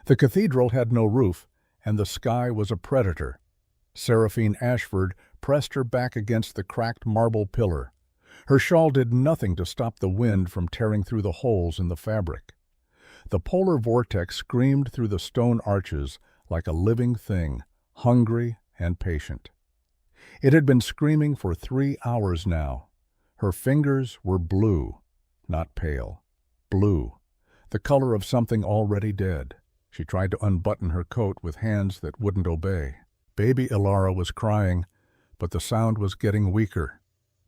The cathedral had no roof, and the sky was a predator. Seraphine Ashford pressed her back against the cracked marble pillar. Her shawl did nothing to stop the wind from tearing through the holes in the fabric. The polar vortex screamed through the stone arches like a living thing, hungry and patient. It had been screaming for 3 hours now. Her fingers were blue, not pale. Blue, the color of something already dead. She tried to unbutton her coat with hands that wouldn't obey. Baby Ilara was crying, but the sound was getting weaker.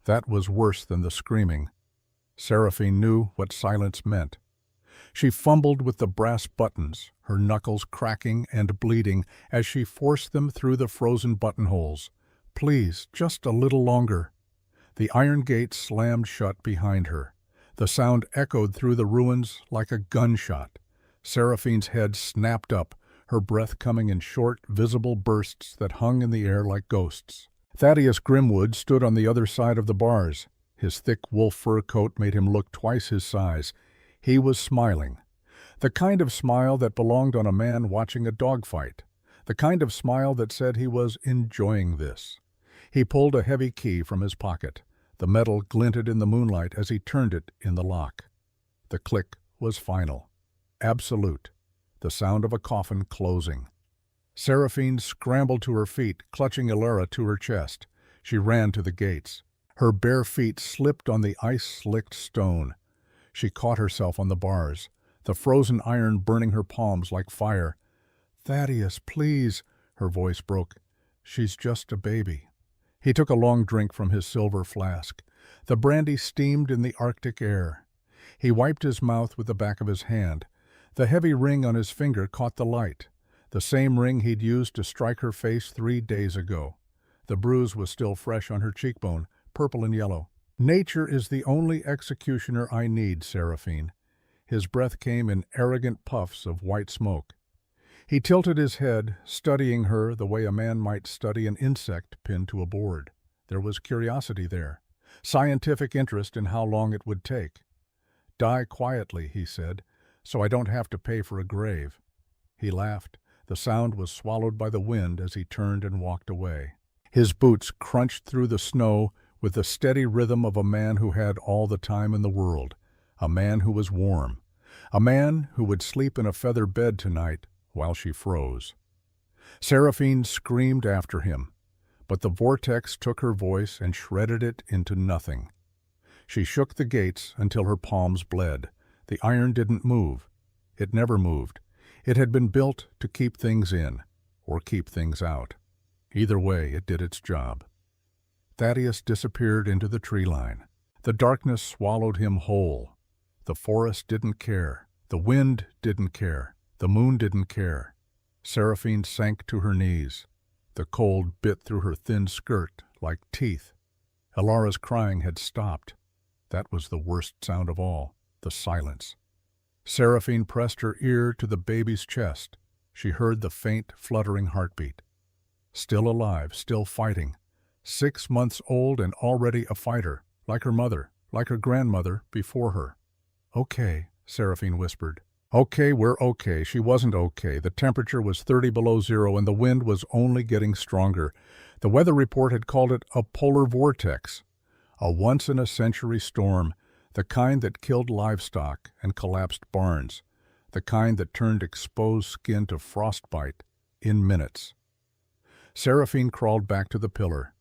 That was worse than the screaming. Seraphine knew what silence meant. She fumbled with the brass buttons, her knuckles cracking and bleeding as she forced them through the frozen buttonholes. Please, just a little longer. The iron gate slammed shut behind her. The sound echoed through the ruins like a gunshot. Seraphine's head snapped up, her breath coming in short, visible bursts that hung in the air like ghosts. Thaddeus Grimwood stood on the other side of the bars. His thick wolf fur coat made him look twice his size. He was smiling. The kind of smile that belonged on a man watching a dogfight. The kind of smile that said he was enjoying this. He pulled a heavy key from his pocket. The metal glinted in the moonlight as he turned it in the lock. The click was final. Absolute. The sound of a coffin closing. Seraphine scrambled to her feet, clutching Ilara to her chest. She ran to the gates. Her bare feet slipped on the ice-slicked stone. She caught herself on the bars, the frozen iron burning her palms like fire. "Thaddeus, please," her voice broke. "She's just a baby." He took a long drink from his silver flask. The brandy steamed in the Arctic air. He wiped his mouth with the back of his hand. The heavy ring on his finger caught the light, the same ring he'd used to strike her face 3 days ago. The bruise was still fresh on her cheekbone, purple and yellow. "Nature is the only executioner I need, Seraphine." His breath came in arrogant puffs of white smoke. He tilted his head, studying her the way a man might study an insect pinned to a board. There was curiosity there, scientific interest in how long it would take. "Die quietly," he said, "so I don't have to pay for a grave." He laughed. The sound was swallowed by the wind as he turned and walked away. His boots crunched through the snow with the steady rhythm of a man who had all the time in the world, a man who was warm, a man who would sleep in a feather bed tonight while she froze. Seraphine screamed after him, but the vortex took her voice and shredded it into nothing. She shook the gates until her palms bled. The iron didn't move. It never moved. It had been built to keep things in, or keep things out. Either way, it did its job. Thaddeus disappeared into the tree line. The darkness swallowed him whole. The forest didn't care. The wind didn't care. The moon didn't care. Seraphine sank to her knees. The cold bit through her thin skirt like teeth. Ilara's crying had stopped. That was the worst sound of all, the silence. Seraphine pressed her ear to the baby's chest. She heard the faint, fluttering heartbeat. Still alive, still fighting. 6 months old and already a fighter, like her mother, like her grandmother before her. "Okay," Seraphine whispered. "Okay, we're okay." She wasn't okay. The temperature was 30 below zero and the wind was only getting stronger. The weather report had called it a polar vortex, a once-in-a-century storm, the kind that killed livestock and collapsed barns, the kind that turned exposed skin to frostbite in minutes. Seraphine crawled back to the pillar.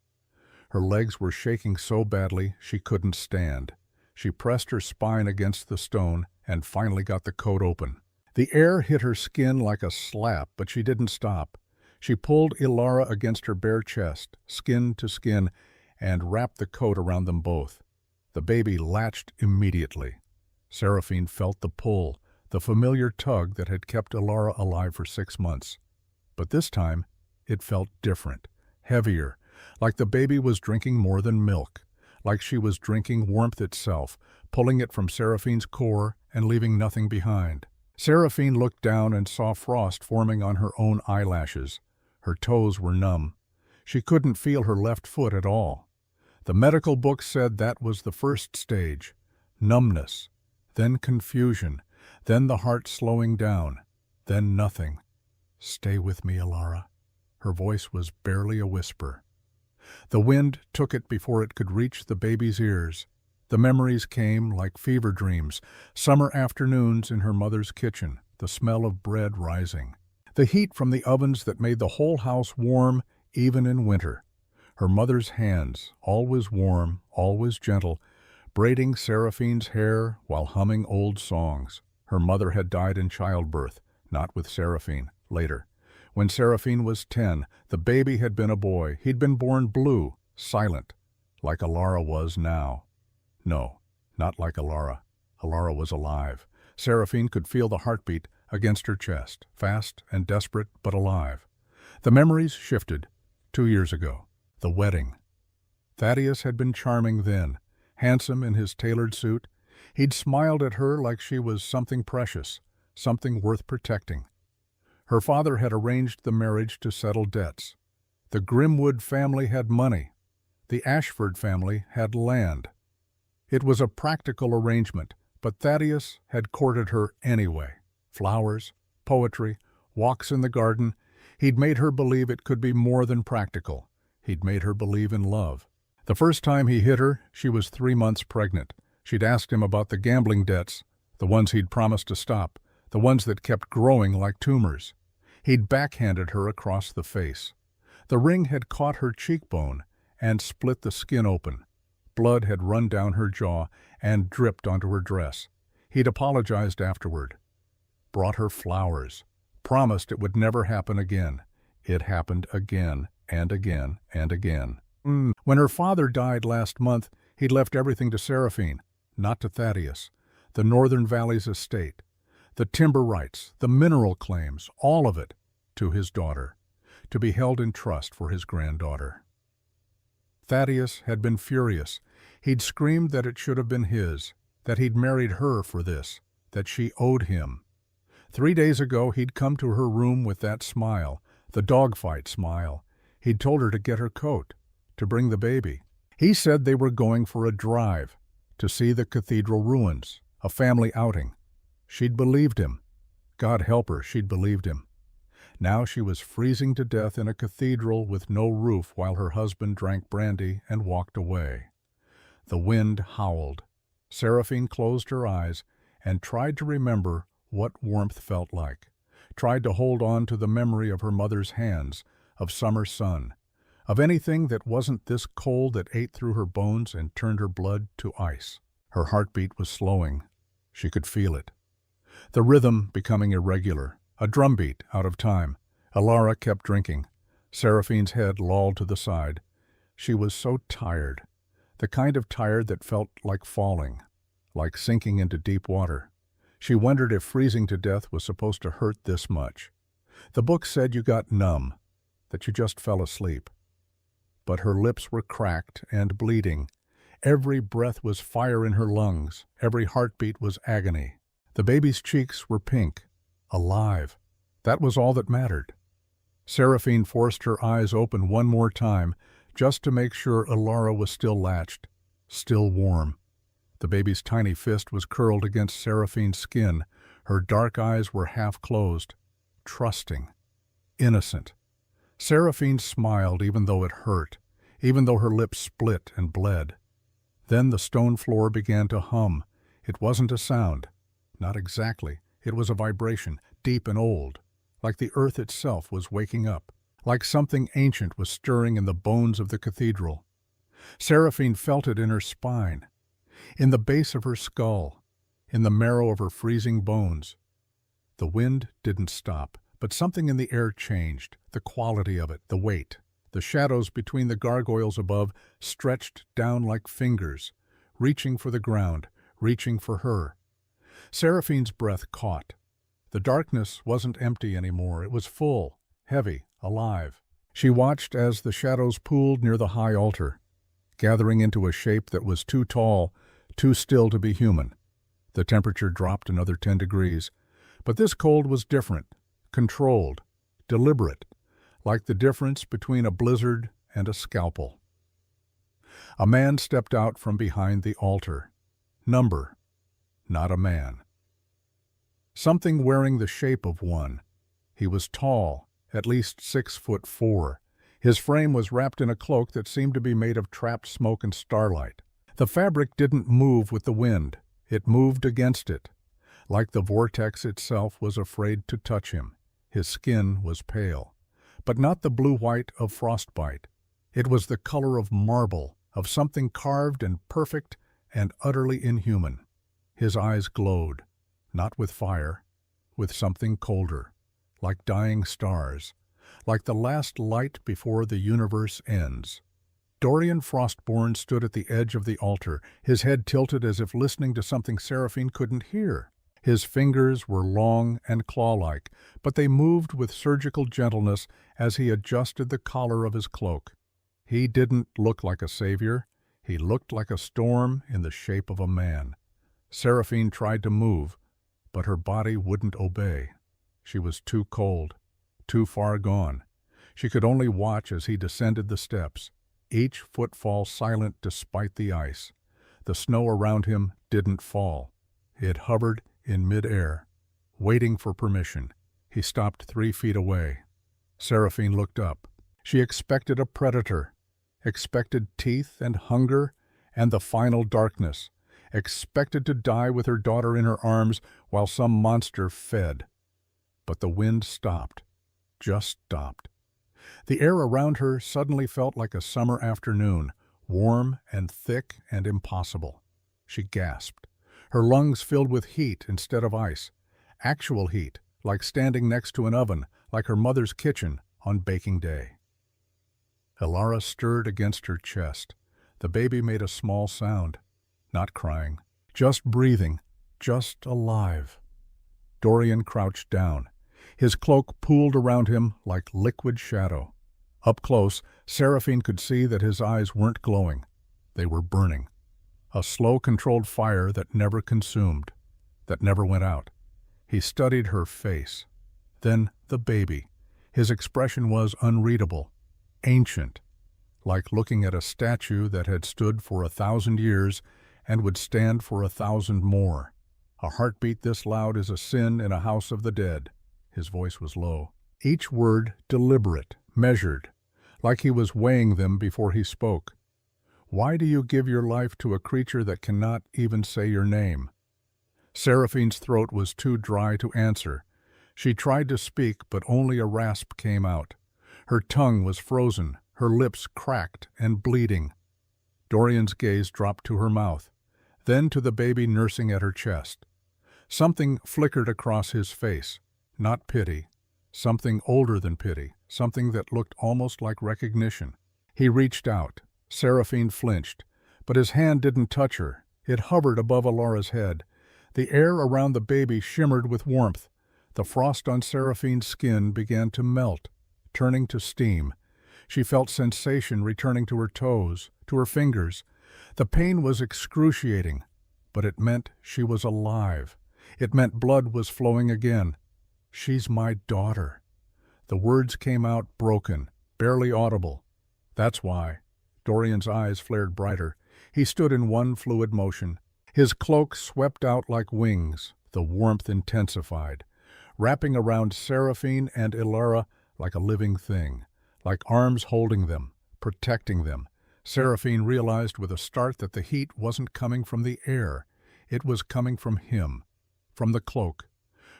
Her legs were shaking so badly she couldn't stand. She pressed her spine against the stone and finally got the coat open. The air hit her skin like a slap, but she didn't stop. She pulled Ilara against her bare chest, skin to skin, and wrapped the coat around them both. The baby latched immediately. Seraphine felt the pull, the familiar tug that had kept Ilara alive for 6 months. But this time, it felt different, heavier, like the baby was drinking more than milk, like she was drinking warmth itself, pulling it from Seraphine's core and leaving nothing behind. Seraphine looked down and saw frost forming on her own eyelashes. Her toes were numb. She couldn't feel her left foot at all. The medical book said that was the first stage. Numbness, then confusion, then the heart slowing down, Then nothing. "Stay with me, Alara." Her voice was barely a whisper. The wind took it before it could reach the baby's ears. The memories came like fever dreams, summer afternoons in her mother's kitchen, the smell of bread rising, the heat from the ovens that made the whole house warm even in winter. Her mother's hands, always warm, always gentle, braiding Seraphine's hair while humming old songs. Her mother had died in childbirth, not with Seraphine, later. When Seraphine was 10, the baby had been a boy. He'd been born blue, silent, like Alara was now. No, not like Alara. Alara was alive. Seraphine could feel the heartbeat against her chest, fast and desperate, but alive. The memories shifted. 2 years ago. The wedding. Thaddeus had been charming then, handsome in his tailored suit. He'd smiled at her like she was something precious, something worth protecting. Her father had arranged the marriage to settle debts. The Grimwood family had money. The Ashford family had land. It was a practical arrangement, but Thaddeus had courted her anyway. Flowers, poetry, walks in the garden. He'd made her believe it could be more than practical. He'd made her believe in love. The first time he hit her, she was 3 months pregnant. She'd asked him about the gambling debts, the ones he'd promised to stop, the ones that kept growing like tumors. He'd backhanded her across the face. The ring had caught her cheekbone and split the skin open. Blood had run down her jaw and dripped onto her dress. He'd apologized afterward, brought her flowers, promised it would never happen again. It happened again and again and again. When her father died last month, he'd left everything to Seraphine, not to Thaddeus. The Northern Valley's estate, the timber rights, the mineral claims, all of it, to his daughter, to be held in trust for his granddaughter. Thaddeus had been furious. He'd screamed that it should have been his, that he'd married her for this, that she owed him. 3 days ago he'd come to her room with that smile, the dogfight smile. He'd told her to get her coat, to bring the baby. He said they were going for a drive, to see the cathedral ruins, a family outing. She'd believed him. God help her, she'd believed him. Now she was freezing to death in a cathedral with no roof while her husband drank brandy and walked away. The wind howled. Seraphine closed her eyes and tried to remember what warmth felt like, tried to hold on to the memory of her mother's hands, of summer sun, of anything that wasn't this cold that ate through her bones and turned her blood to ice. Her heartbeat was slowing. She could feel it. The rhythm becoming irregular, a drumbeat out of time. Alara kept drinking. Seraphine's head lolled to the side. She was so tired, the kind of tired that felt like falling, like sinking into deep water. She wondered if freezing to death was supposed to hurt this much. The book said you got numb, that you just fell asleep. But her lips were cracked and bleeding. Every breath was fire in her lungs. Every heartbeat was agony. The baby's cheeks were pink, alive. That was all that mattered. Seraphine forced her eyes open one more time, just to make sure Alara was still latched, still warm. The baby's tiny fist was curled against Seraphine's skin. Her dark eyes were half closed, trusting, innocent. Seraphine smiled even though it hurt, even though her lips split and bled. Then the stone floor began to hum. It wasn't a sound. Not exactly. It was a vibration, deep and old, like the earth itself was waking up, like something ancient was stirring in the bones of the cathedral. Seraphine felt it in her spine, in the base of her skull, in the marrow of her freezing bones. The wind didn't stop, but something in the air changed, the quality of it, the weight. The shadows between the gargoyles above stretched down like fingers, reaching for the ground, reaching for her. Seraphine's breath caught. The darkness wasn't empty anymore. It was full, heavy, alive. She watched as the shadows pooled near the high altar, gathering into a shape that was too tall, too still to be human. The temperature dropped another 10 degrees. But this cold was different, controlled, deliberate, like the difference between a blizzard and a scalpel. A man stepped out from behind the altar. Number, not a man. something wearing the shape of one. He was tall, at least 6'4". His frame was wrapped in a cloak that seemed to be made of trapped smoke and starlight. The fabric didn't move with the wind. It moved against it. Like the vortex itself was afraid to touch him. His skin was pale, but not the blue-white of frostbite. It was the color of marble, of something carved and perfect and utterly inhuman. His eyes glowed, not with fire, with something colder, like dying stars, like the last light before the universe ends. Dorian Frostborn stood at the edge of the altar, his head tilted as if listening to something Seraphine couldn't hear. His fingers were long and claw-like, but they moved with surgical gentleness as he adjusted the collar of his cloak. He didn't look like a savior. He looked like a storm in the shape of a man. Seraphine tried to move, but her body wouldn't obey. She was too cold, too far gone. She could only watch as he descended the steps, each footfall silent despite the ice. The snow around him didn't fall. It hovered in mid-air, waiting for permission. He stopped 3 feet away. Seraphine looked up. She expected a predator, expected teeth and hunger and the final darkness, expected to die with her daughter in her arms while some monster fed. But the wind stopped, just stopped. The air around her suddenly felt like a summer afternoon, warm and thick and impossible. She gasped, her lungs filled with heat instead of ice. Actual heat, like standing next to an oven, like her mother's kitchen on baking day. Elara stirred against her chest. The baby made a small sound, not crying, just breathing, just alive. Dorian crouched down. His cloak pooled around him like liquid shadow. Up close, Seraphine could see that his eyes weren't glowing. They were burning. A slow, controlled fire that never consumed, that never went out. He studied her face. Then the baby. His expression was unreadable, ancient, like looking at a statue that had stood for 1,000 years and would stand for 1,000 more. A heartbeat this loud is a sin in a house of the dead. His voice was low. Each word deliberate, measured, like he was weighing them before he spoke. Why do you give your life to a creature that cannot even say your name? Seraphine's throat was too dry to answer. She tried to speak, but only a rasp came out. Her tongue was frozen, her lips cracked and bleeding. Dorian's gaze dropped to her mouth, then to the baby nursing at her chest. Something flickered across his face, not pity, something older than pity, something that looked almost like recognition. He reached out. Seraphine flinched, but his hand didn't touch her. It hovered above Elara's head. The air around the baby shimmered with warmth. The frost on Seraphine's skin began to melt, turning to steam. She felt sensation returning to her toes, to her fingers. The pain was excruciating, but it meant she was alive. It meant blood was flowing again. "She's my daughter." The words came out broken, barely audible. That's why. Dorian's eyes flared brighter. He stood in one fluid motion. His cloak swept out like wings, the warmth intensified, wrapping around Seraphine and Elara like a living thing, like arms holding them, protecting them. Seraphine realized with a start that the heat wasn't coming from the air. It was coming from him, from the cloak,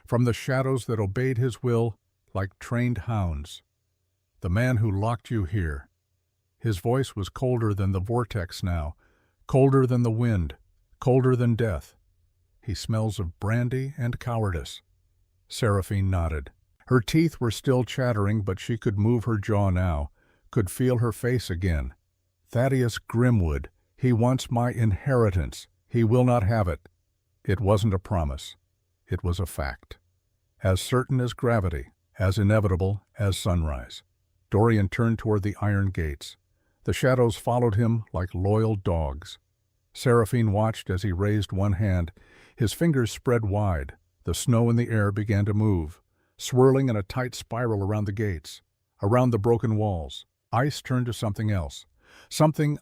from the shadows that obeyed his will like trained hounds. "The man who locked you here." His voice was colder than the vortex now, colder than the wind, colder than death. "He smells of brandy and cowardice." Seraphine nodded. Her teeth were still chattering, but she could move her jaw now, could feel her face again. "Thaddeus Grimwood, he wants my inheritance. He will not have it." It wasn't a promise. It was a fact. As certain as gravity, as inevitable as sunrise. Dorian turned toward the iron gates. The shadows followed him like loyal dogs. Seraphine watched as he raised one hand. His fingers spread wide. The snow in the air began to move, swirling in a tight spiral around the gates, around the broken walls. Ice turned to something else.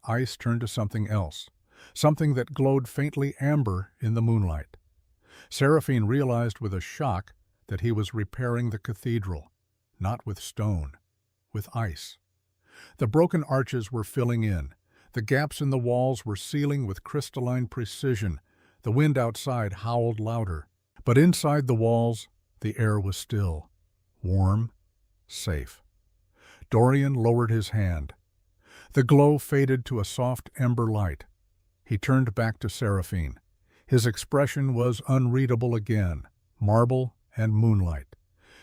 Ice turned to something else. Something that glowed faintly amber in the moonlight. Seraphine realized with a shock that he was repairing the cathedral, not with stone, with ice. The broken arches were filling in. The gaps in the walls were sealing with crystalline precision. The wind outside howled louder. But inside the walls, the air was still, warm, safe. Dorian lowered his hand. The glow faded to a soft ember light. He turned back to Seraphine. His expression was unreadable again, marble and moonlight.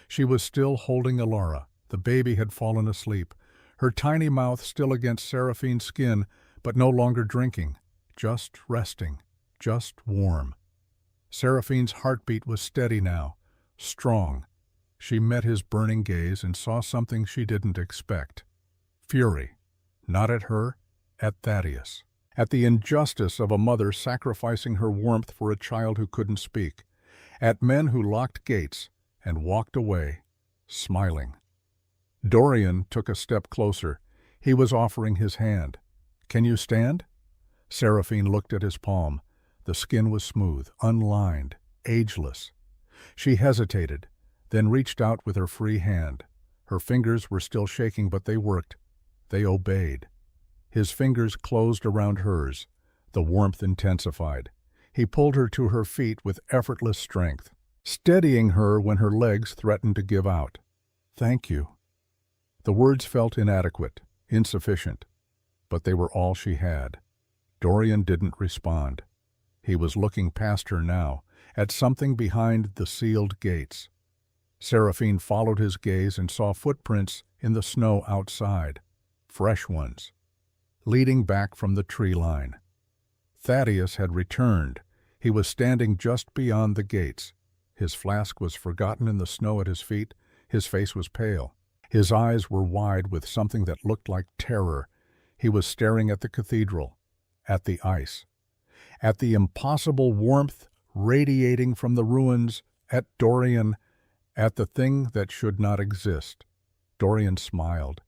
She was still holding Alara. The baby had fallen asleep, her tiny mouth still against Seraphine's skin, but no longer drinking, just resting, just warm. Seraphine's heartbeat was steady now, strong. She met his burning gaze and saw something she didn't expect. Fury, not at her, at Thaddeus. At the injustice of a mother sacrificing her warmth for a child who couldn't speak. At men who locked gates and walked away, smiling. Dorian took a step closer. He was offering his hand. "Can you stand?" Seraphine looked at his palm. The skin was smooth, unlined, ageless. She hesitated, then reached out with her free hand. Her fingers were still shaking, but they worked. They obeyed. His fingers closed around hers. The warmth intensified. He pulled her to her feet with effortless strength, steadying her when her legs threatened to give out. "Thank you." The words felt inadequate, insufficient, but they were all she had. Dorian didn't respond. He was looking past her now, at something behind the sealed gates. Seraphine followed his gaze and saw footprints in the snow outside, fresh ones, leading back from the tree line. Thaddeus had returned. He was standing just beyond the gates. His flask was forgotten in the snow at his feet. His face was pale. His eyes were wide with something that looked like terror. He was staring at the cathedral, at the ice, at the impossible warmth radiating from the ruins, at Dorian, at the thing that should not exist. Dorian smiled.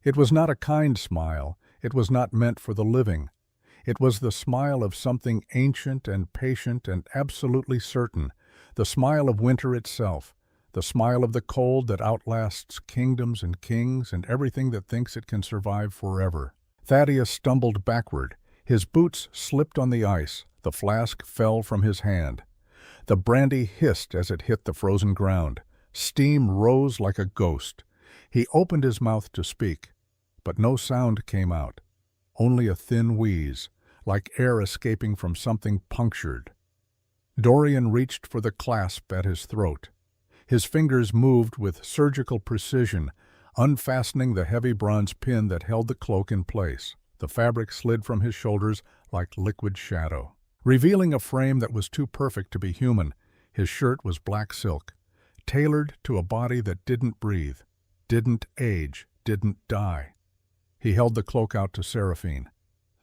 It was not a kind smile. It was not meant for the living. It was the smile of something ancient and patient and absolutely certain, the smile of winter itself, the smile of the cold that outlasts kingdoms and kings and everything that thinks it can survive forever. Thaddeus stumbled backward. His boots slipped on the ice. The flask fell from his hand. The brandy hissed as it hit the frozen ground. Steam rose like a ghost. He opened his mouth to speak, but no sound came out, only a thin wheeze, like air escaping from something punctured. Dorian reached for the clasp at his throat. His fingers moved with surgical precision, unfastening the heavy bronze pin that held the cloak in place. The fabric slid from his shoulders like liquid shadow, revealing a frame that was too perfect to be human. His shirt was black silk, tailored to a body that didn't breathe, didn't age, didn't die. He held the cloak out to Seraphine.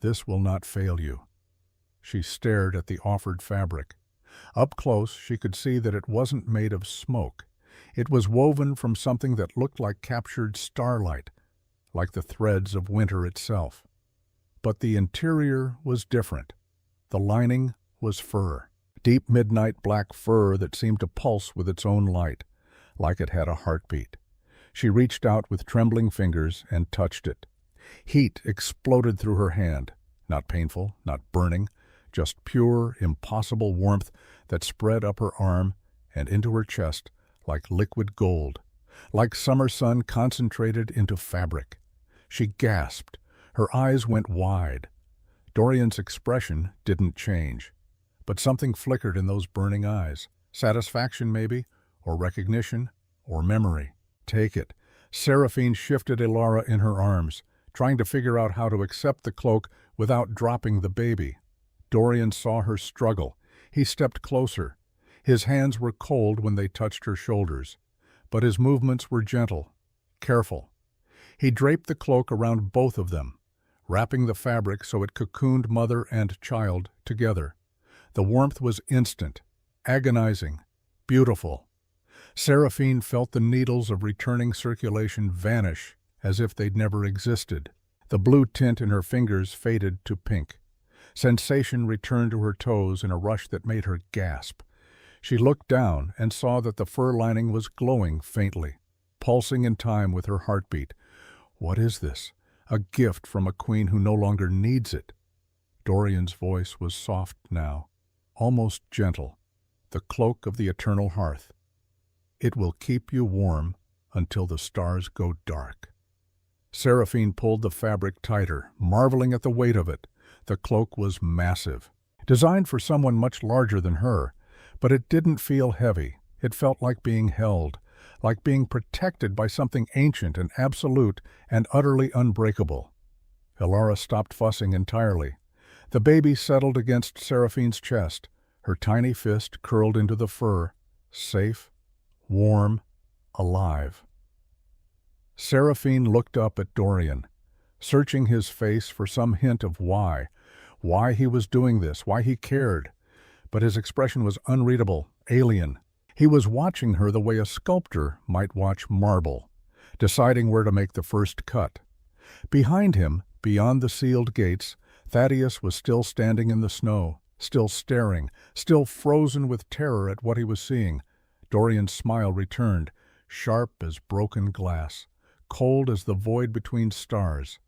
"This will not fail you." She stared at the offered fabric. Up close, she could see that it wasn't made of smoke. It was woven from something that looked like captured starlight, like the threads of winter itself. But the interior was different. The lining was fur, deep midnight black fur that seemed to pulse with its own light, like it had a heartbeat. She reached out with trembling fingers and touched it. Heat exploded through her hand, not painful, not burning, just pure, impossible warmth that spread up her arm and into her chest like liquid gold, like summer sun concentrated into fabric. She gasped. Her eyes went wide. Dorian's expression didn't change, but something flickered in those burning eyes. Satisfaction, maybe, or recognition, or memory. "Take it." Seraphine shifted Alara in her arms, trying to figure out how to accept the cloak without dropping the baby. Dorian saw her struggle. He stepped closer. His hands were cold when they touched her shoulders, but his movements were gentle, careful. He draped the cloak around both of them, wrapping the fabric so it cocooned mother and child together. The warmth was instant, agonizing, beautiful. Seraphine felt the needles of returning circulation vanish as if they'd never existed. The blue tint in her fingers faded to pink. Sensation returned to her toes in a rush that made her gasp. She looked down and saw that the fur lining was glowing faintly, pulsing in time with her heartbeat. What is this? A gift from a queen who no longer needs it. Dorian's voice was soft now, almost gentle, the cloak of the eternal hearth. It will keep you warm until the stars go dark. Seraphine pulled the fabric tighter, marveling at the weight of it. The cloak was massive, designed for someone much larger than her, but it didn't feel heavy. It felt like being held, like being protected by something ancient and absolute and utterly unbreakable. Elara stopped fussing entirely. The baby settled against Seraphine's chest, her tiny fist curled into the fur, safe, warm, alive. Seraphine looked up at Dorian, searching his face for some hint of why he was doing this, why he cared. But his expression was unreadable, alien. He was watching her the way a sculptor might watch marble, deciding where to make the first cut. Behind him, beyond the sealed gates, Thaddeus was still standing in the snow, still staring, still frozen with terror at what he was seeing. Dorian's smile returned, sharp as broken glass, cold as the void between stars.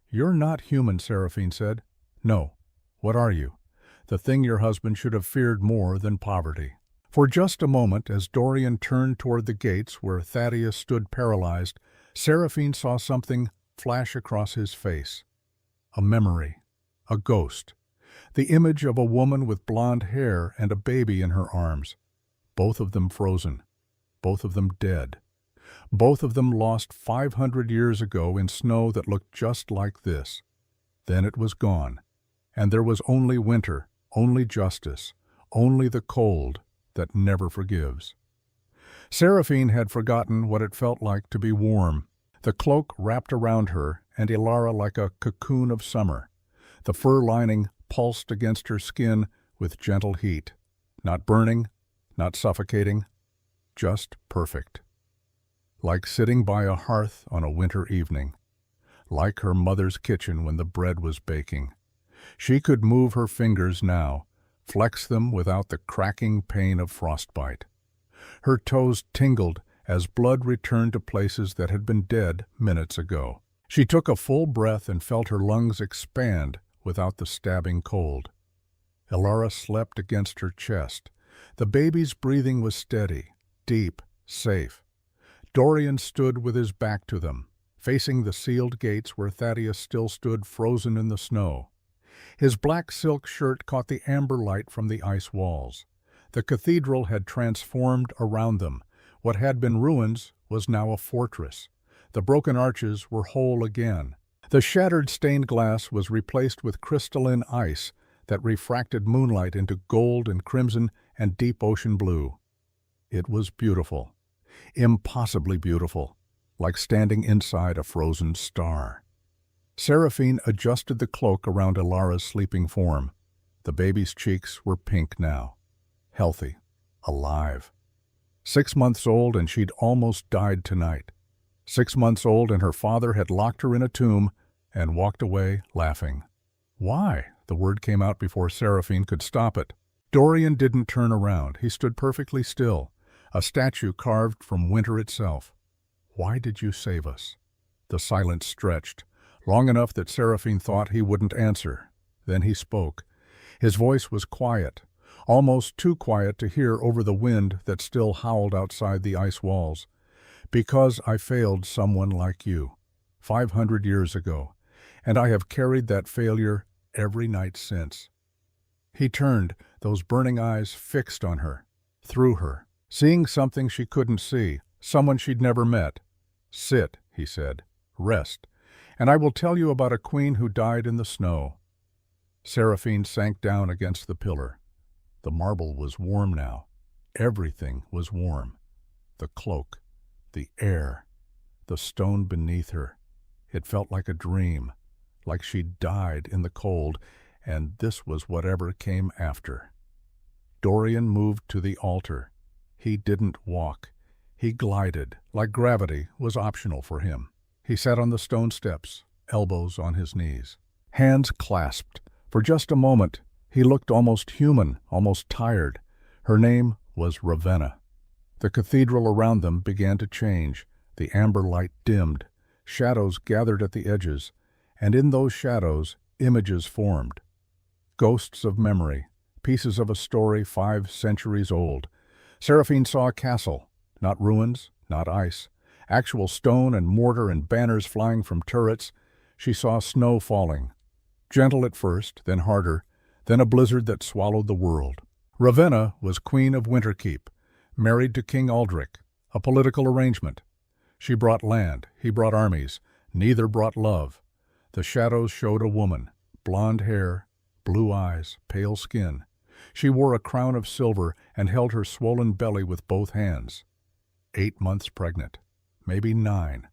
"You're not human," Seraphine said. "No. What are you?" "The thing your husband should have feared more than poverty." For just a moment, as Dorian turned toward the gates where Thaddeus stood paralyzed, Seraphine saw something flash across his face. A memory. A ghost. The image of a woman with blonde hair and a baby in her arms. Both of them frozen. Both of them dead. Both of them lost 500 years ago in snow that looked just like this. Then it was gone, and there was only winter, only justice, only the cold that never forgives. Seraphine had forgotten what it felt like to be warm. The cloak wrapped around her and Elara like a cocoon of summer. The fur lining pulsed against her skin with gentle heat. Not burning, not suffocating, just perfect. Like sitting by a hearth on a winter evening. Like her mother's kitchen when the bread was baking. She could move her fingers now, flex them without the cracking pain of frostbite. Her toes tingled as blood returned to places that had been dead minutes ago. She took a full breath and felt her lungs expand without the stabbing cold. Elara slept against her chest. The baby's breathing was steady, deep, safe. Dorian stood with his back to them, facing the sealed gates where Thaddeus still stood frozen in the snow. His black silk shirt caught the amber light from the ice walls. The cathedral had transformed around them. What had been ruins was now a fortress. The broken arches were whole again. The shattered stained glass was replaced with crystalline ice that refracted moonlight into gold and crimson and deep ocean blue. It was beautiful, impossibly beautiful, like standing inside a frozen star. Seraphine adjusted the cloak around Elara's sleeping form. The baby's cheeks were pink now, healthy, alive. 6 months old, and she'd almost died tonight. 6 months old, and her father had locked her in a tomb and walked away laughing. "Why?" The word came out before Seraphine could stop it. Dorian didn't turn around. He stood perfectly still, a statue carved from winter itself. "Why did you save us?" The silence stretched, long enough that Seraphine thought he wouldn't answer. Then he spoke. His voice was quiet, almost too quiet to hear over the wind that still howled outside the ice walls. "Because I failed someone like you, 500 years ago, and I have carried that failure every night since." He turned, those burning eyes fixed on her, through her, seeing something she couldn't see, someone she'd never met. "Sit," he said. "Rest, and I will tell you about a queen who died in the snow." Seraphine sank down against the pillar. The marble was warm now. Everything was warm. The cloak, the air, the stone beneath her. It felt like a dream, like she'd died in the cold, and this was whatever came after. Dorian moved to the altar. He didn't walk. He glided, like gravity was optional for him. He sat on the stone steps, elbows on his knees, hands clasped. For just a moment, he looked almost human, almost tired. Her name was Ravenna. The cathedral around them began to change. The amber light dimmed. Shadows gathered at the edges, and in those shadows, images formed. Ghosts of memory, pieces of a story 5 centuries old. Seraphine saw a castle, not ruins, not ice. Actual stone and mortar and banners flying from turrets. She saw snow falling. Gentle at first, then harder, then a blizzard that swallowed the world. Ravenna was Queen of Winterkeep, married to King Aldrich, a political arrangement. She brought land, he brought armies, neither brought love. The shadows showed a woman, blonde hair, blue eyes, pale skin. She wore a crown of silver and held her swollen belly with both hands. 8 months pregnant, maybe 9.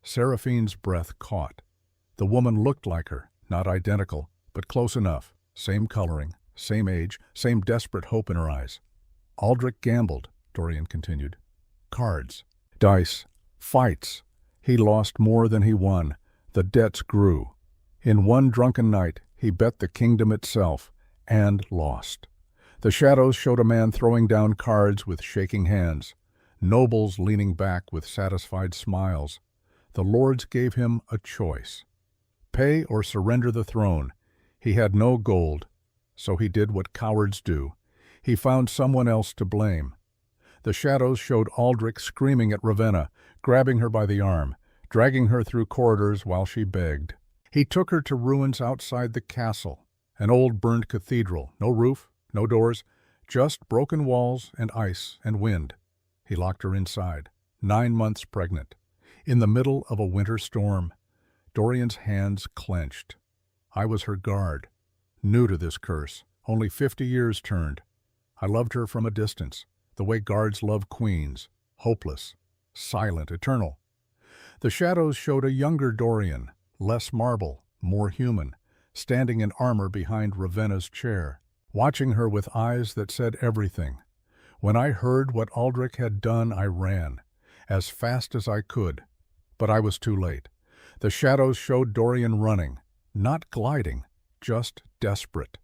Seraphine's breath caught. The woman looked like her, not identical, but close enough. Same coloring, same age, same desperate hope in her eyes. Aldrich gambled, Dorian continued. Cards, dice, fights. He lost more than he won. The debts grew. In one drunken night, he bet the kingdom itself, and lost. The shadows showed a man throwing down cards with shaking hands, nobles leaning back with satisfied smiles. The lords gave him a choice. Pay or surrender the throne. He had no gold, so he did what cowards do. He found someone else to blame. The shadows showed Aldrich screaming at Ravenna, grabbing her by the arm, dragging her through corridors while she begged. He took her to ruins outside the castle, an old burned cathedral, no roof, no doors, just broken walls and ice and wind. He locked her inside, 9 months pregnant, in the middle of a winter storm. Dorian's hands clenched. I was her guard, new to this curse, only 50 years turned. I loved her from a distance, the way guards love queens, hopeless, silent, eternal. The shadows showed a younger Dorian, less marble, more human, standing in armor behind Ravenna's chair, watching her with eyes that said everything. When I heard what Aldrich had done, I ran, as fast as I could, but I was too late. The shadows showed Dorian running, not gliding, just desperate.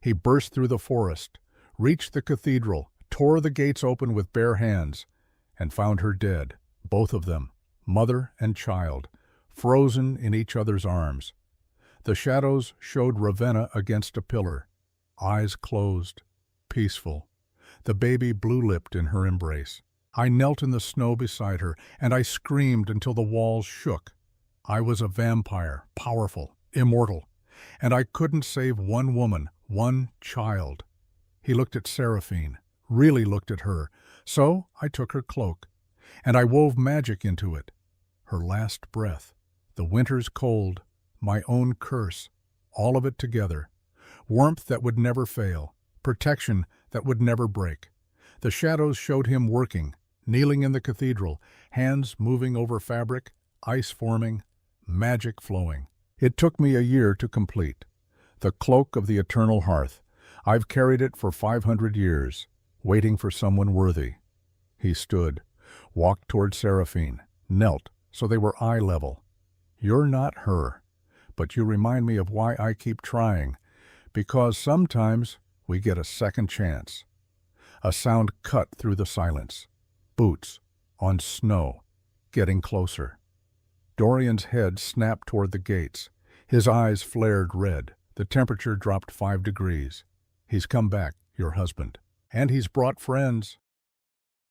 He burst through the forest, reached the cathedral, tore the gates open with bare hands, and found her dead, both of them, mother and child, frozen in each other's arms. The shadows showed Ravenna against a pillar, eyes closed, peaceful, the baby blue-lipped in her embrace. I knelt in the snow beside her, and I screamed until the walls shook. I was a vampire, powerful, immortal, and I couldn't save one woman, one child. He looked at Seraphine, really looked at her, so I took her cloak, and I wove magic into it. Her last breath, the winter's cold, my own curse, all of it together. Warmth that would never fail, protection that would never break. The shadows showed him working, kneeling in the cathedral, hands moving over fabric, ice forming, magic flowing. It took me a year to complete. The cloak of the eternal hearth. I've carried it for 500 years, waiting for someone worthy. He stood, walked toward Seraphine, knelt so they were eye level. You're not her, but you remind me of why I keep trying, because sometimes we get a second chance. A sound cut through the silence. Boots, on snow, getting closer. Dorian's head snapped toward the gates. His eyes flared red. The temperature dropped 5 degrees. He's come back, your husband. And he's brought friends.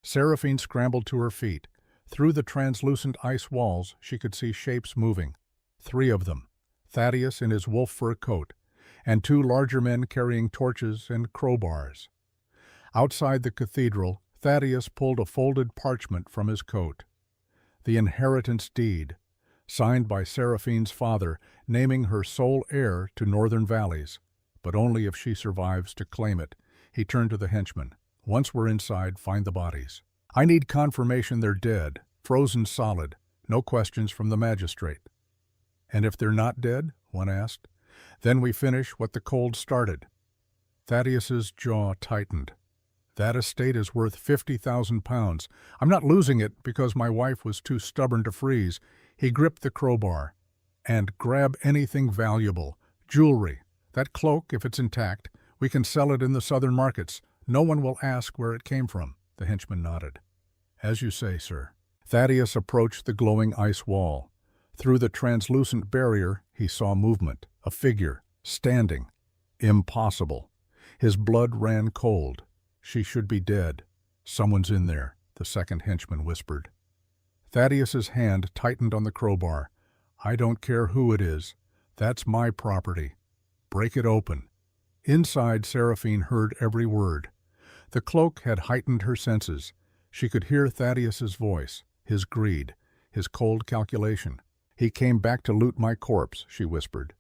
Seraphine scrambled to her feet. Through the translucent ice walls, she could see shapes moving. 3 of them. Thaddeus in his wolf fur coat, and 2 larger men carrying torches and crowbars. Outside the cathedral, Thaddeus pulled a folded parchment from his coat. The inheritance deed, signed by Seraphine's father, naming her sole heir to northern valleys, but only if she survives to claim it. He turned to the henchmen. Once we're inside, find the bodies. I need confirmation they're dead, frozen solid, no questions from the magistrate. And if they're not dead, one asked, then we finish what the cold started. Thaddeus's jaw tightened. That estate is worth 50,000 pounds. I'm not losing it because my wife was too stubborn to freeze. He gripped the crowbar. And grab anything valuable. Jewelry. That cloak, if it's intact, we can sell it in the southern markets. No one will ask where it came from." The henchman nodded. "As you say, sir." Thaddeus approached the glowing ice wall. Through the translucent barrier, he saw movement, a figure, standing. Impossible. His blood ran cold. "She should be dead." "Someone's in there," the second henchman whispered. Thaddeus's hand tightened on the crowbar. "I don't care who it is. That's my property. Break it open." Inside, Seraphine heard every word. The cloak had heightened her senses. She could hear Thaddeus's voice, his greed, his cold calculation. "He came back to loot my corpse," she whispered.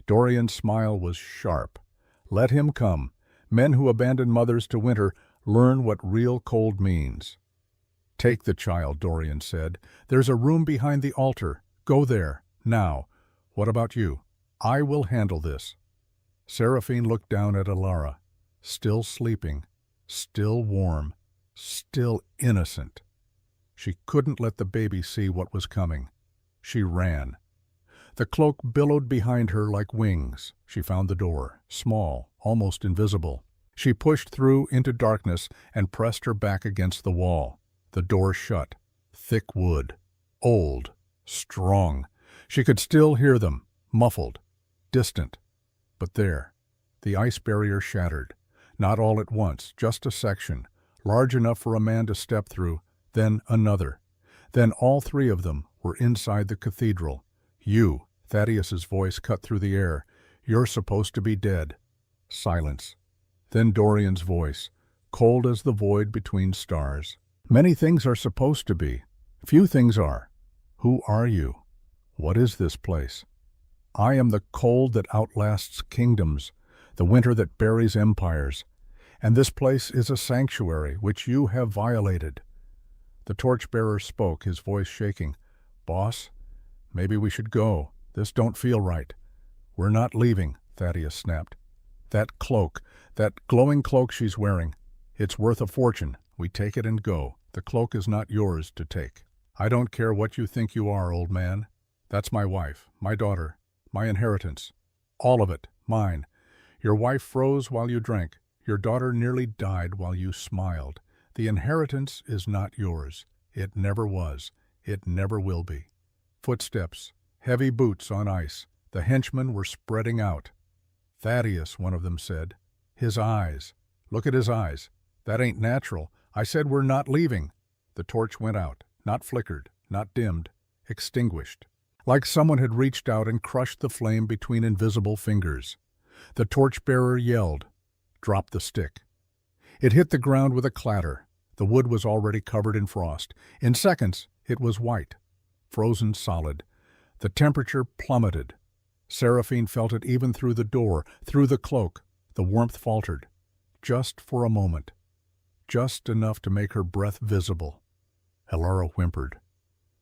Dorian's smile was sharp. "Let him come. Men who abandon mothers to winter learn what real cold means." "Take the child," Dorian said. "There's a room behind the altar. Go there, now. What about you?" "I will handle this." Seraphine looked down at Alara. Still sleeping, still warm, still innocent. She couldn't let the baby see what was coming. She ran. The cloak billowed behind her like wings. She found the door, small, almost invisible. She pushed through into darkness and pressed her back against the wall. The door shut. Thick wood. Old. Strong. She could still hear them, muffled, distant. But there, the ice barrier shattered. Not all at once, just a section, large enough for a man to step through, then another. Then all three of them were inside the cathedral. "You," Thaddeus's voice cut through the air, "you're supposed to be dead." Silence. Then Dorian's voice, cold as the void between stars. "Many things are supposed to be. Few things are. Who are you? What is this place?" "I am the cold that outlasts kingdoms, the winter that buries empires. And this place is a sanctuary which you have violated." The torchbearer spoke, his voice shaking. "Boss, maybe we should go. This don't feel right." "We're not leaving," Thaddeus snapped. "That cloak, that glowing cloak she's wearing, it's worth a fortune. We take it and go. The cloak is not yours to take." "I don't care what you think you are, old man. That's my wife, my daughter, my inheritance. All of it, mine. Your wife froze while you drank. Your daughter nearly died while you smiled. The inheritance is not yours. It never was. It never will be." Footsteps, heavy boots on ice. The henchmen were spreading out. "Thaddeus," one of them said. "His eyes. Look at his eyes. That ain't natural. I said we're not leaving." The torch went out, not flickered, not dimmed, extinguished. Like someone had reached out and crushed the flame between invisible fingers. The torchbearer yelled, dropped the stick. It hit the ground with a clatter. The wood was already covered in frost. In seconds, it was white, frozen solid. The temperature plummeted. Seraphine felt it even through the door, through the cloak. The warmth faltered. Just for a moment. Just enough to make her breath visible. Alara whimpered.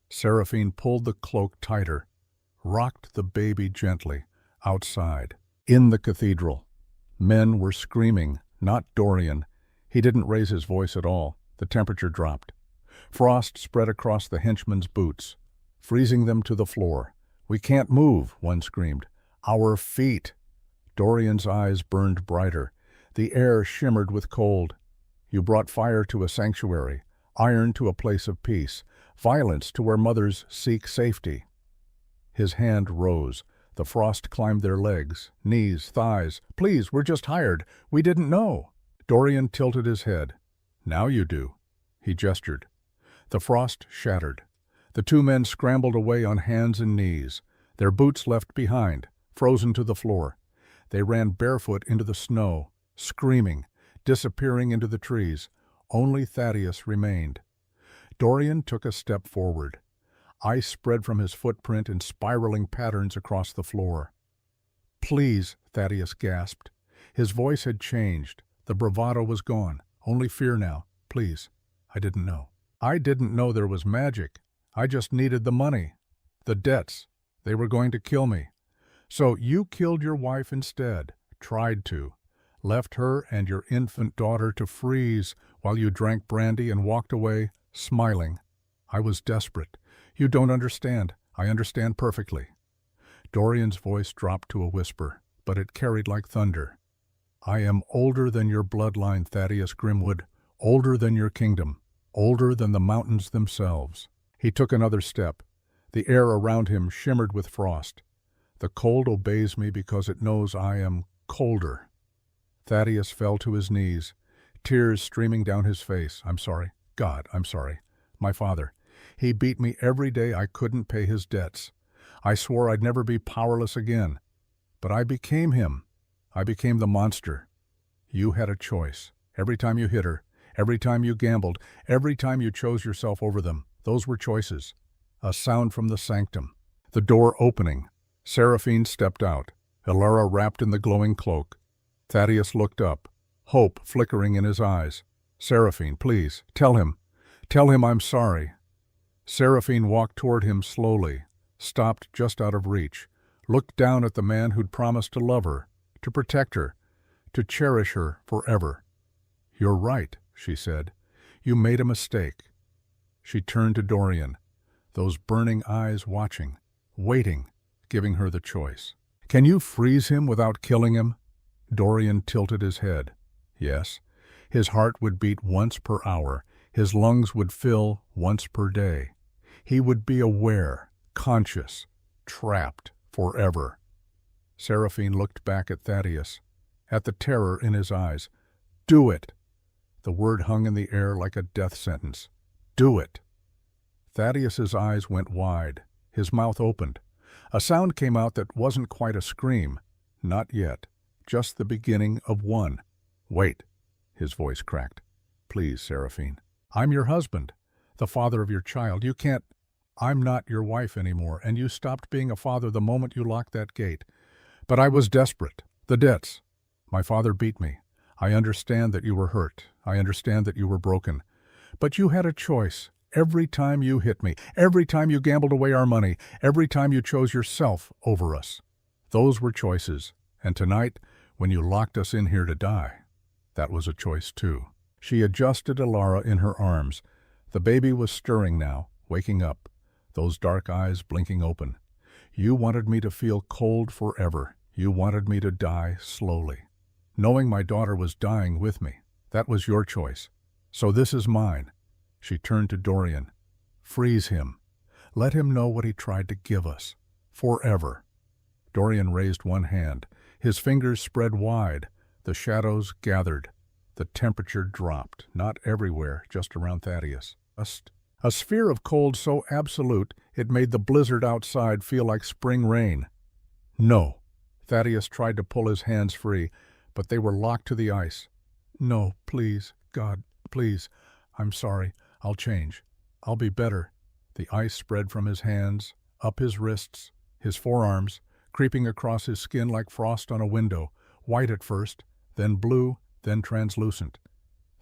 Seraphine pulled the cloak tighter, rocked the baby gently, outside. In the cathedral. Men were screaming, not Dorian. He didn't raise his voice at all. The temperature dropped. Frost spread across the henchmen's boots, freezing them to the floor. "We can't move," one screamed. "Our feet!" Dorian's eyes burned brighter. The air shimmered with cold. "You brought fire to a sanctuary, iron to a place of peace, violence to where mothers seek safety." His hand rose. The frost climbed their legs, knees, thighs. "Please, we're just hired. We didn't know." Dorian tilted his head. "Now you do." He gestured. The frost shattered. The two men scrambled away on hands and knees, their boots left behind, frozen to the floor. They ran barefoot into the snow, screaming, disappearing into the trees. Only Thaddeus remained. Dorian took a step forward. Ice spread from his footprint in spiraling patterns across the floor. "Please," Thaddeus gasped. His voice had changed. The bravado was gone. Only fear now. "Please. I didn't know. I didn't know there was magic. I just needed the money. The debts. They were going to kill me. So you killed your wife instead. Tried to. Left her and your infant daughter to freeze while you drank brandy and walked away, smiling. I was desperate. You don't understand. I understand perfectly." Dorian's voice dropped to a whisper, but it carried like thunder. I am older than your bloodline, Thaddeus Grimwood, older than your kingdom, older than the mountains themselves. He took another step. The air around him shimmered with frost. The cold obeys me because it knows I am colder. Thaddeus fell to his knees, tears streaming down his face. I'm sorry. God, I'm sorry. My father. He beat me every day I couldn't pay his debts. I swore I'd never be powerless again. But I became him. I became the monster. You had a choice. Every time you hit her, every time you gambled, every time you chose yourself over them, those were choices. A sound from the sanctum. The door opening. Seraphine stepped out, Elara wrapped in the glowing cloak. Thaddeus looked up, hope flickering in his eyes. Seraphine, please, tell him I'm sorry. Seraphine walked toward him slowly, stopped just out of reach, looked down at the man who'd promised to love her, to protect her, to cherish her forever. You're right, she said. You made a mistake. She turned to Dorian, those burning eyes watching, waiting, giving her the choice. Can you freeze him without killing him? Dorian tilted his head. Yes. His heart would beat once per hour. His lungs would fill once per day. He would be aware, conscious, trapped forever. Seraphine looked back at Thaddeus, at the terror in his eyes. Do it! The word hung in the air like a death sentence. Do it! Thaddeus's eyes went wide. His mouth opened. A sound came out that wasn't quite a scream. Not yet. Just the beginning of one. Wait, his voice cracked. Please, Seraphine. I'm your husband, the father of your child. You can't... I'm not your wife anymore, and you stopped being a father the moment you locked that gate. But I was desperate. The debts. My father beat me. I understand that you were hurt. I understand that you were broken. But you had a choice. Every time you hit me, every time you gambled away our money, every time you chose yourself over us. Those were choices. And tonight, when you locked us in here to die, that was a choice too. She adjusted Elara in her arms. The baby was stirring now, waking up, those dark eyes blinking open. You wanted me to feel cold forever. You wanted me to die slowly. Knowing my daughter was dying with me, that was your choice. So this is mine. She turned to Dorian. Freeze him. Let him know what he tried to give us. Forever. Dorian raised one hand. His fingers spread wide. The shadows gathered. The temperature dropped, not everywhere, just around Thaddeus. A sphere of cold so absolute it made the blizzard outside feel like spring rain. No. Thaddeus tried to pull his hands free, but they were locked to the ice. No, please, God, please. I'm sorry. I'll change. I'll be better. The ice spread from his hands, up his wrists, his forearms, creeping across his skin like frost on a window, white at first, then blue, then translucent.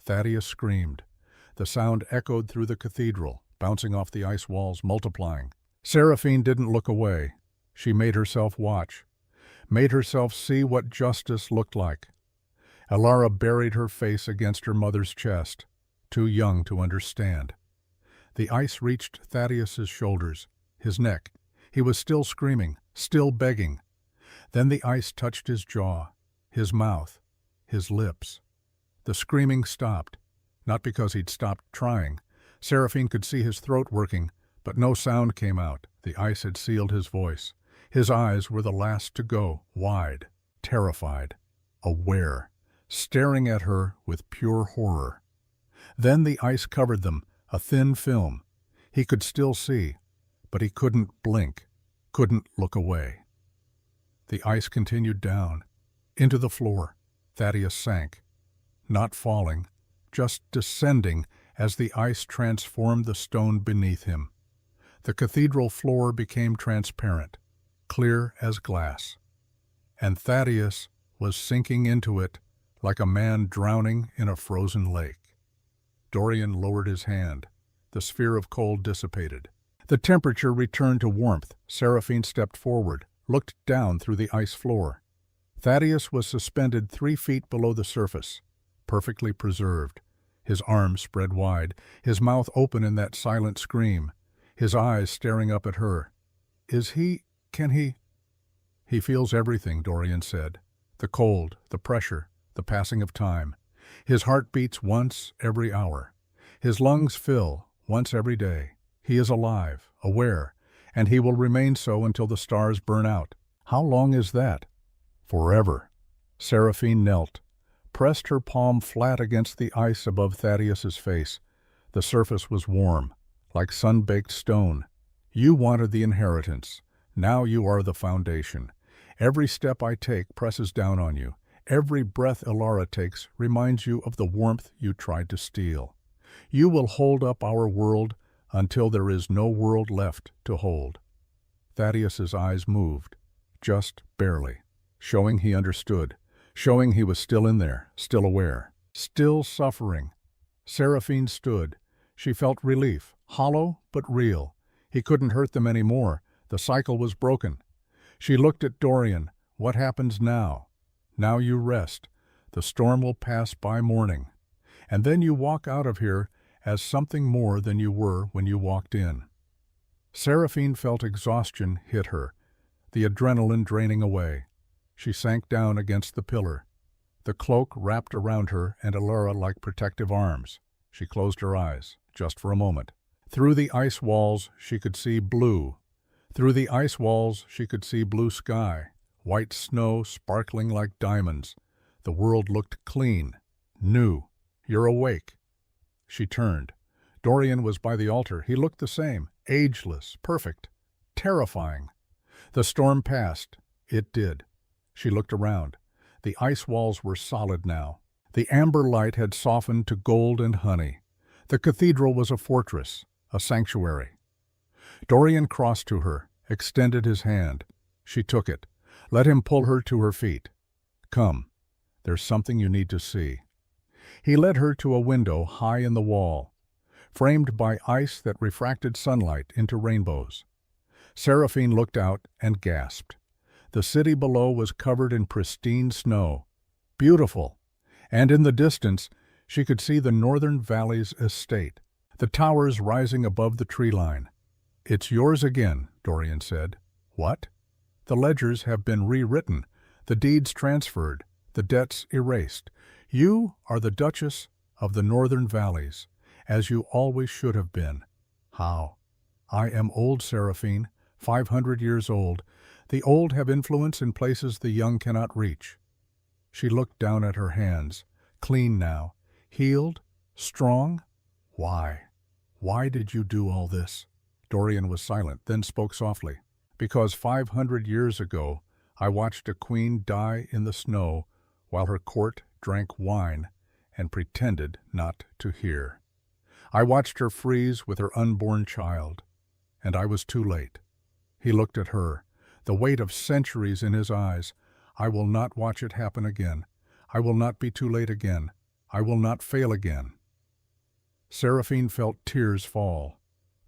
Thaddeus screamed. The sound echoed through the cathedral, bouncing off the ice walls, multiplying. Seraphine didn't look away. She made herself watch, made herself see what justice looked like. Elara buried her face against her mother's chest, too young to understand. The ice reached Thaddeus's shoulders, his neck. He was still screaming, still begging. Then the ice touched his jaw, his mouth, his lips. The screaming stopped, not because he'd stopped trying. Seraphine could see his throat working, but no sound came out. The ice had sealed his voice. His eyes were the last to go, wide, terrified, aware, staring at her with pure horror. Then the ice covered them, a thin film. He could still see, but he couldn't blink, couldn't look away. The ice continued down, into the floor. Thaddeus sank, not falling, just descending as the ice transformed the stone beneath him. The cathedral floor became transparent, clear as glass, and Thaddeus was sinking into it like a man drowning in a frozen lake. Dorian lowered his hand. The sphere of cold dissipated. The temperature returned to warmth. Seraphine stepped forward, looked down through the ice floor. Thaddeus was suspended 3 feet below the surface, perfectly preserved, his arms spread wide, his mouth open in that silent scream, his eyes staring up at her. Can he? He feels everything, Dorian said. The cold, the pressure, the passing of time. His heart beats once every hour. His lungs fill once every day. He is alive, aware, and he will remain so until the stars burn out. How long is that? Forever. Seraphine knelt, pressed her palm flat against the ice above Thaddeus's face. The surface was warm, like sun-baked stone. You wanted the inheritance. Now you are the foundation. Every step I take presses down on you. Every breath Elara takes reminds you of the warmth you tried to steal. You will hold up our world until there is no world left to hold. Thaddeus's eyes moved, just barely, showing he understood, showing he was still in there, still aware, still suffering. Seraphine stood. She felt relief, hollow but real. He couldn't hurt them anymore. The cycle was broken. She looked at Dorian. What happens now? Now you rest. The storm will pass by morning. And then you walk out of here as something more than you were when you walked in. Seraphine felt exhaustion hit her, the adrenaline draining away. She sank down against the pillar. The cloak wrapped around her and Elara like protective arms. She closed her eyes, just for a moment. Through the ice walls she could see blue. Through the ice walls she could see blue sky, white snow sparkling like diamonds. The world looked clean, new. You're awake. She turned. Dorian was by the altar. He looked the same, ageless, perfect, terrifying. The storm passed. It did. She looked around. The ice walls were solid now. The amber light had softened to gold and honey. The cathedral was a fortress, a sanctuary. Dorian crossed to her, extended his hand. She took it, let him pull her to her feet. Come, there's something you need to see. He led her to a window high in the wall, framed by ice that refracted sunlight into rainbows. Seraphine looked out and gasped. The city below was covered in pristine snow. Beautiful. And in the distance, she could see the Northern Valley's estate, the towers rising above the tree line. It's yours again, Dorian said. What? The ledgers have been rewritten, the deeds transferred, the debts erased. You are the Duchess of the Northern Valleys, as you always should have been. How? I am old, Seraphine, 500 years old. The old have influence in places the young cannot reach. She looked down at her hands, clean now, healed, strong. Why? Why did you do all this? Dorian was silent, then spoke softly. Because 500 years ago, I watched a queen die in the snow while her court drank wine and pretended not to hear. I watched her freeze with her unborn child, and I was too late. He looked at her, the weight of centuries in his eyes. I will not watch it happen again. I will not be too late again. I will not fail again. Seraphine felt tears fall.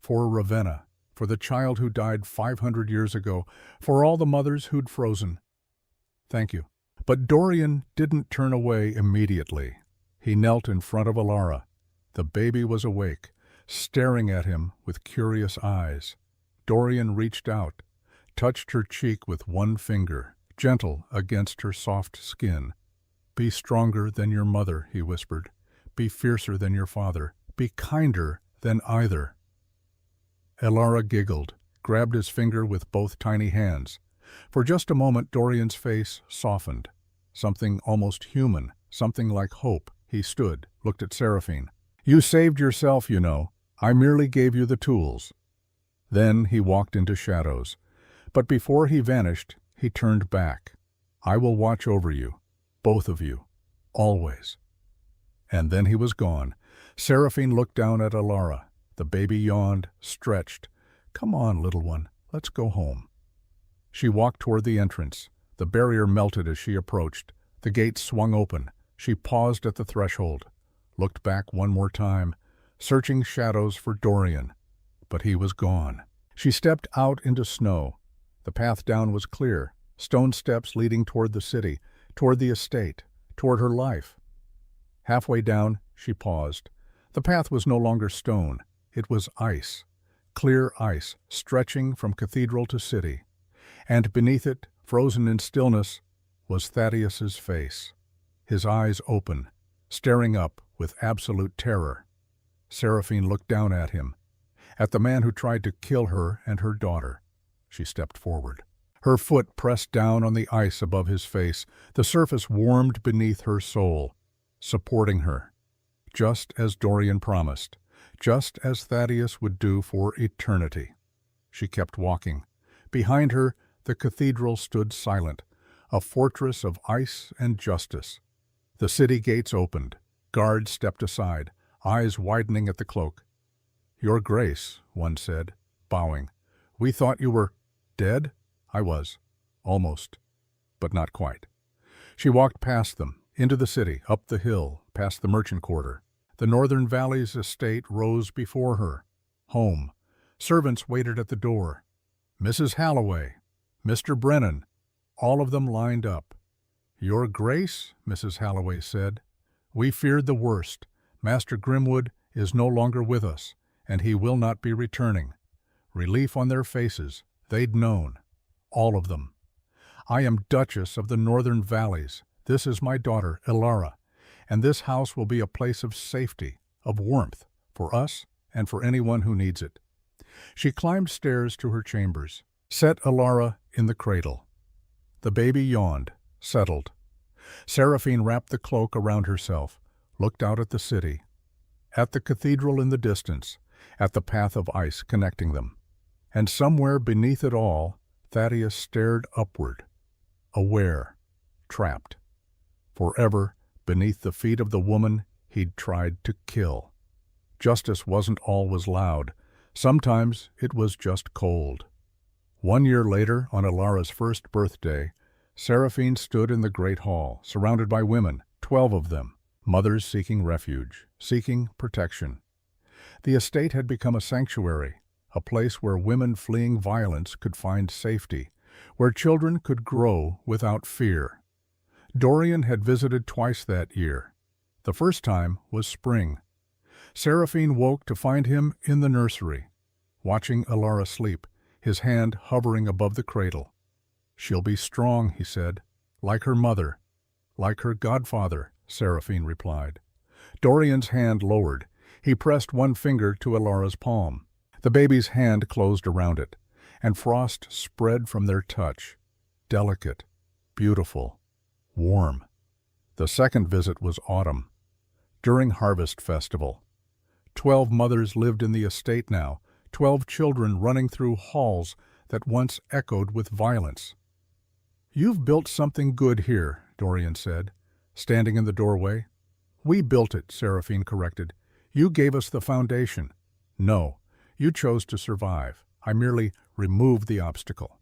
For Ravenna, for the child who died 500 years ago, for all the mothers who'd frozen. Thank you. But Dorian didn't turn away immediately. He knelt in front of Elara. The baby was awake, staring at him with curious eyes. Dorian reached out, touched her cheek with one finger, gentle against her soft skin. Be stronger than your mother, he whispered. Be fiercer than your father. Be kinder than either. Elara giggled, grabbed his finger with both tiny hands. For just a moment Dorian's face softened. Something almost human, something like hope. He stood, looked at Seraphine. You saved yourself, you know. I merely gave you the tools. Then he walked into shadows. But before he vanished, he turned back. I will watch over you, both of you, always. And then he was gone. Seraphine looked down at Elara. The baby yawned, stretched. Come on, little one, let's go home. She walked toward the entrance. The barrier melted as she approached. The gate swung open. She paused at the threshold, looked back one more time, searching shadows for Dorian. But he was gone. She stepped out into snow. The path down was clear, stone steps leading toward the city, toward the estate, toward her life. Halfway down, she paused. The path was no longer stone. It was ice, clear ice, stretching from cathedral to city. And beneath it, frozen in stillness, was Thaddeus's face. his eyes open, staring up with absolute terror. Seraphine looked down at him, at the man who tried to kill her and her daughter. She stepped forward. Her foot pressed down on the ice above his face. The surface warmed beneath her soul, supporting her, just as Dorian promised, just as Thaddeus would do for eternity. She kept walking. Behind her, the cathedral stood silent, a fortress of ice and justice. The city gates opened. Guards stepped aside, eyes widening at the cloak. "Your Grace," one said, bowing. "We thought you were dead?" "I was. Almost. But not quite." She walked past them, into the city, up the hill, past the merchant quarter. The Northern Valley's estate rose before her. Home. Servants waited at the door. Mrs. Halloway, Mr. Brennan, all of them lined up. "Your Grace," Mrs. Halloway said, "we feared the worst. Master Grimwood is no longer with us, and he will not be returning." Relief on their faces. They'd known. All of them. "I am Duchess of the Northern Valleys. This is my daughter, Ilara, and this house will be a place of safety, of warmth, for us and for anyone who needs it." She climbed stairs to her chambers, set Ilara in the cradle. The baby yawned, settled. Seraphine wrapped the cloak around herself, looked out at the city, at the cathedral in the distance, at the path of ice connecting them. And somewhere beneath it all, Thaddeus stared upward, aware, trapped, forever beneath the feet of the woman he'd tried to kill. Justice wasn't always loud. Sometimes it was just cold. 1 year later, on Ilara's first birthday, Seraphine stood in the great hall, surrounded by women, 12 of them, mothers seeking refuge, seeking protection. The estate had become a sanctuary, a place where women fleeing violence could find safety, where children could grow without fear. Dorian had visited twice that year. The first time was spring. Seraphine woke to find him in the nursery, watching Ilara sleep, his hand hovering above the cradle. "She'll be strong," he said, "like her mother." "Like her godfather," Seraphine replied. Dorian's hand lowered. He pressed one finger to Ilara's palm. The baby's hand closed around it, and frost spread from their touch. Delicate, beautiful, warm. The second visit was autumn, during Harvest Festival. 12 mothers lived in the estate now, 12 children running through halls that once echoed with violence. "You've built something good here," Dorian said, standing in the doorway. "We built it," Seraphine corrected. "You gave us the foundation." "No, you chose to survive. I merely removed the obstacle."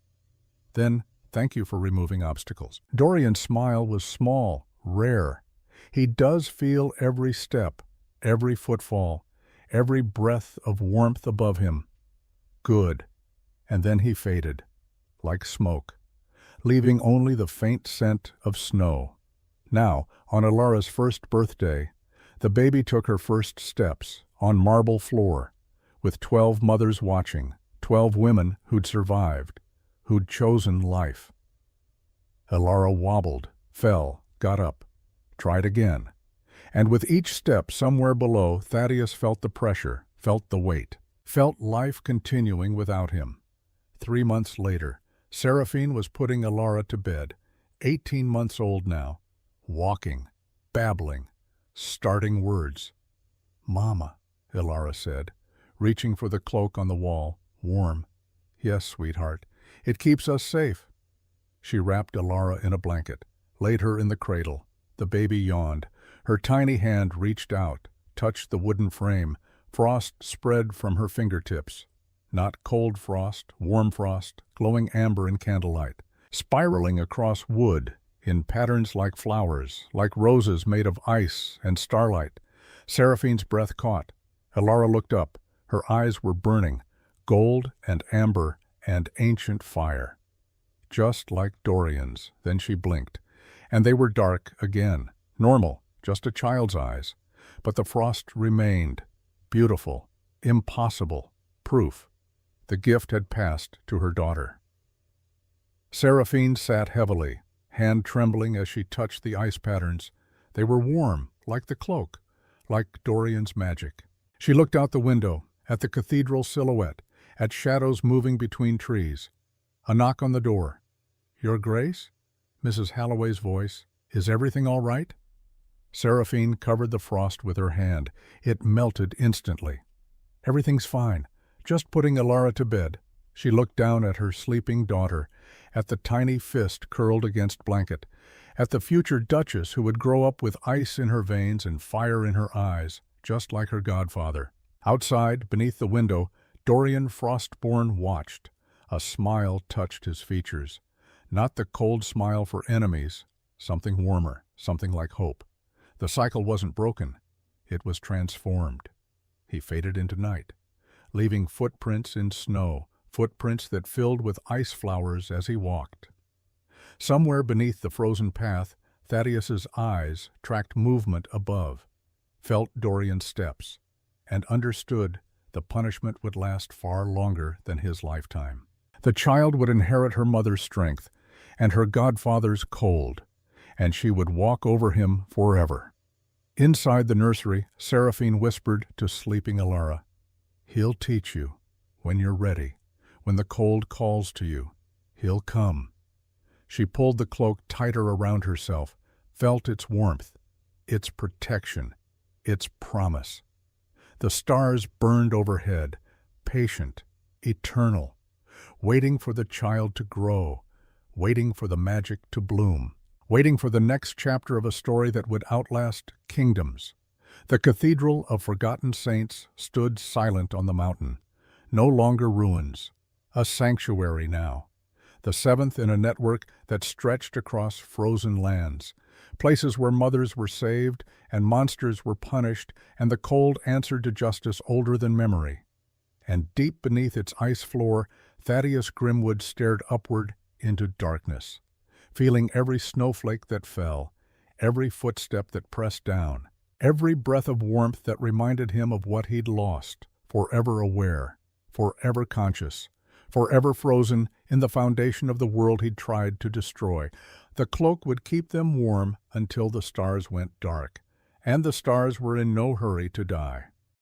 "Then, thank you for removing obstacles." Dorian's smile was small, rare. He does feel every step, every footfall, every breath of warmth above him. Good. And then he faded, like smoke, leaving only the faint scent of snow. Now, on Ilara's first birthday, the baby took her first steps on marble floor, with 12 mothers watching, 12 women who'd survived, who'd chosen life. Ilara wobbled, fell, got up, tried again. And with each step somewhere below, Thaddeus felt the pressure, felt the weight, felt life continuing without him. 3 months later, Seraphine was putting Ilara to bed, 18 months old now, walking, babbling, starting words. "Mama," Ilara said, reaching for the cloak on the wall, warm. "Yes, sweetheart. It keeps us safe." She wrapped Ilara in a blanket, laid her in the cradle. The baby yawned. Her tiny hand reached out, touched the wooden frame. Frost spread from her fingertips. Not cold frost, warm frost, glowing amber in candlelight, spiraling across wood in patterns like flowers, like roses made of ice and starlight. Seraphine's breath caught. Ilara looked up. Her eyes were burning, gold and amber and ancient fire. Just like Dorian's. Then she blinked, and they were dark again. Normal, just a child's eyes. But the frost remained. Beautiful, impossible, proof. The gift had passed to her daughter. Seraphine sat heavily, hand trembling as she touched the ice patterns. They were warm, like the cloak, like Dorian's magic. She looked out the window, at the cathedral silhouette, at shadows moving between trees. A knock on the door. "Your Grace?" Mrs. Halloway's voice. "Is everything all right?" Seraphine covered the frost with her hand. It melted instantly. "Everything's fine. Just putting Ilara to bed." She looked down at her sleeping daughter, at the tiny fist curled against blanket, at the future Duchess who would grow up with ice in her veins and fire in her eyes, just like her godfather. Outside, beneath the window, Dorian Frostborn watched. A smile touched his features. Not the cold smile for enemies, something warmer, something like hope. The cycle wasn't broken. It was transformed. He faded into night, leaving footprints in snow, footprints that filled with ice flowers as he walked. Somewhere beneath the frozen path, Thaddeus's eyes tracked movement above, felt Dorian's steps, and understood the punishment would last far longer than his lifetime. The child would inherit her mother's strength and her godfather's cold, and she would walk over him forever. Inside the nursery, Seraphine whispered to sleeping Ilara, "He'll teach you, when you're ready, when the cold calls to you. He'll come." She pulled the cloak tighter around herself, felt its warmth, its protection, its promise. The stars burned overhead, patient, eternal, waiting for the child to grow, waiting for the magic to bloom, waiting for the next chapter of a story that would outlast kingdoms. The Cathedral of Forgotten Saints stood silent on the mountain, no longer ruins, a sanctuary now, the seventh in a network that stretched across frozen lands, places where mothers were saved and monsters were punished and the cold answered to justice older than memory. And deep beneath its ice floor, Thaddeus Grimwood stared upward into darkness, feeling every snowflake that fell, every footstep that pressed down, every breath of warmth that reminded him of what he'd lost, forever aware, forever conscious, forever frozen in the foundation of the world he'd tried to destroy. The cloak would keep them warm until the stars went dark, and the stars were in no hurry to die.